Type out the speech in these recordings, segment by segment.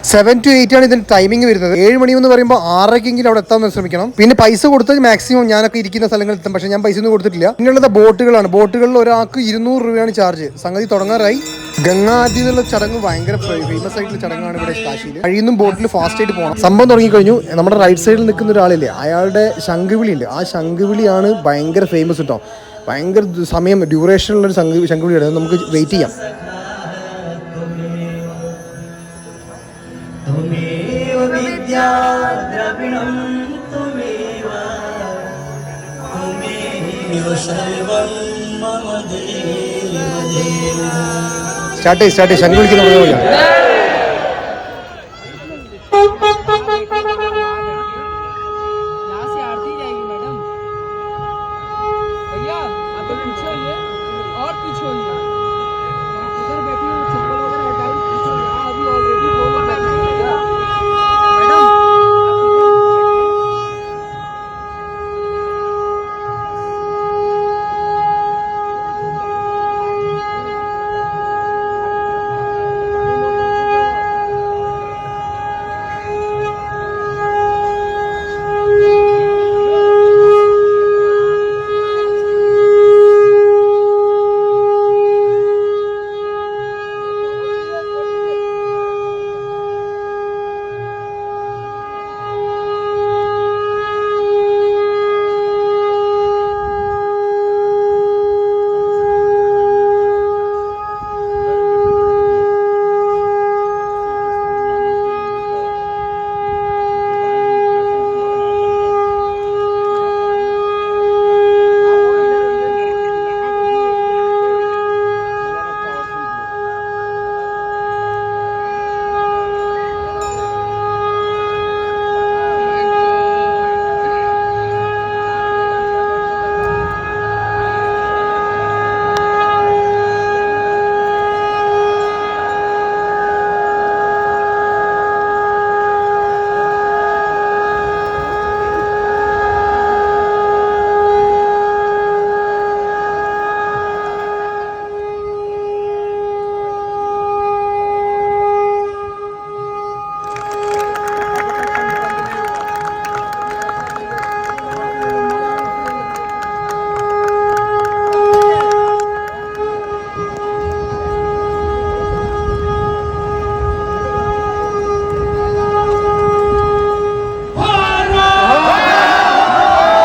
7 to 8 ആണ് ഇതിന്റെ timing വരുന്നത്. 7 മണി എന്ന് പറയുമ്പോൾ 6:00 അവിടെ എത്താൻ ശ്രമിക്കണം. പിന്നെ പൈസ കൊടുത്തത് മാക്സിമം ഞാനൊക്കെ ഇരിക്കുന്ന സ്ഥലങ്ങളിൽ എത്തും. പക്ഷെ ഞാൻ പൈസ ഒന്നും കൊടുത്തിട്ടില്ല. പിന്നെയുള്ളത് ബോട്ടുകളാണ്. ബോട്ടുകളിൽ ഒരാൾക്ക് 200 രൂപയാണ് ചാർജ്. സംഗതി തുടങ്ങാറായി. ഗംഗാതി എന്നുള്ള ചടങ്ങ് ഭയങ്കര ഫേമസ് ആയിട്ടുള്ള ചടങ്ങാണ് ഇവിടെ കാശിയിൽ. കഴിയുന്നും ബോട്ടിൽ ഫാസ്റ്റ് ആയിട്ട് പോകണം. സംഭവം തുടങ്ങിക്കഴിഞ്ഞു. നമ്മുടെ റൈറ്റ് സൈഡിൽ നിൽക്കുന്ന ഒരാളില്ലേ, അയാളുടെ ശംഖുവിളി ഉണ്ട്. ആ ശംഖുവിളിയാണ് ഭയങ്കര ഫേമസ് കേട്ടോ. ഭയങ്കര സമയം ഡ്യൂറേഷനുള്ളൊരു ശംഖുവിളിയാണ്. നമുക്ക് വെയിറ്റ് ചെയ്യാം. സ്റ്റാർട്ട് ശംഖു വിളിക്കുന്ന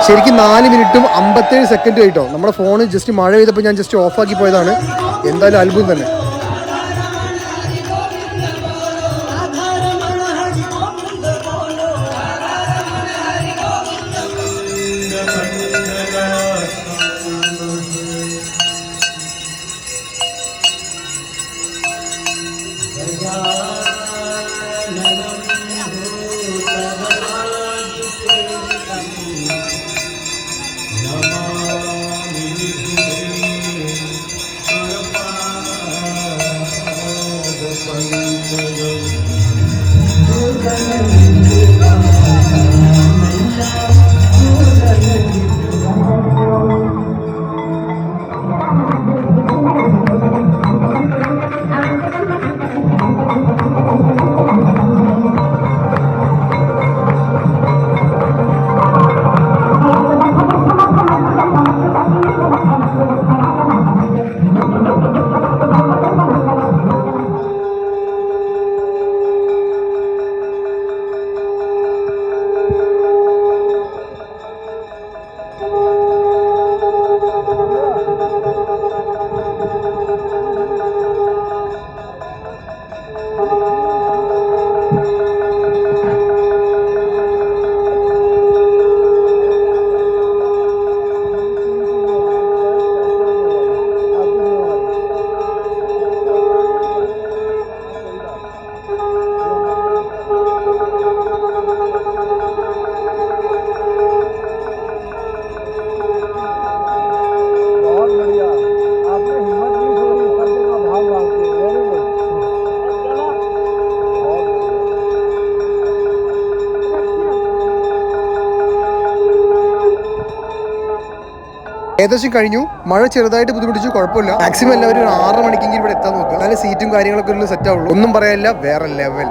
ശരിക്കും 4 മിനിറ്റും 57 സെക്കൻഡും ആയിട്ടോ. നമ്മുടെ ഫോണ് ജസ്റ്റ് മഴ പെയ്തപ്പോൾ ഞാൻ ജസ്റ്റ് ഓഫാക്കി പോയതാണ്. എന്തായാലും അത്ഭുതം തന്നെ. ഏകദേശം കഴിഞ്ഞു. മഴ ചെറുതായിട്ട് ബുദ്ധിമുട്ടിച്ചു, കുഴപ്പമില്ല. മാക്സിമം എല്ലാവരും 6 മണിക്കെങ്കിലും ഇവിടെ എത്താൻ നോക്കുക. എന്നാലും സീറ്റും കാര്യങ്ങളൊക്കെ സെറ്റ് ആവുള്ളൂ. ഒന്നും പറയാനില്ല, വേറെ ലെവൽ.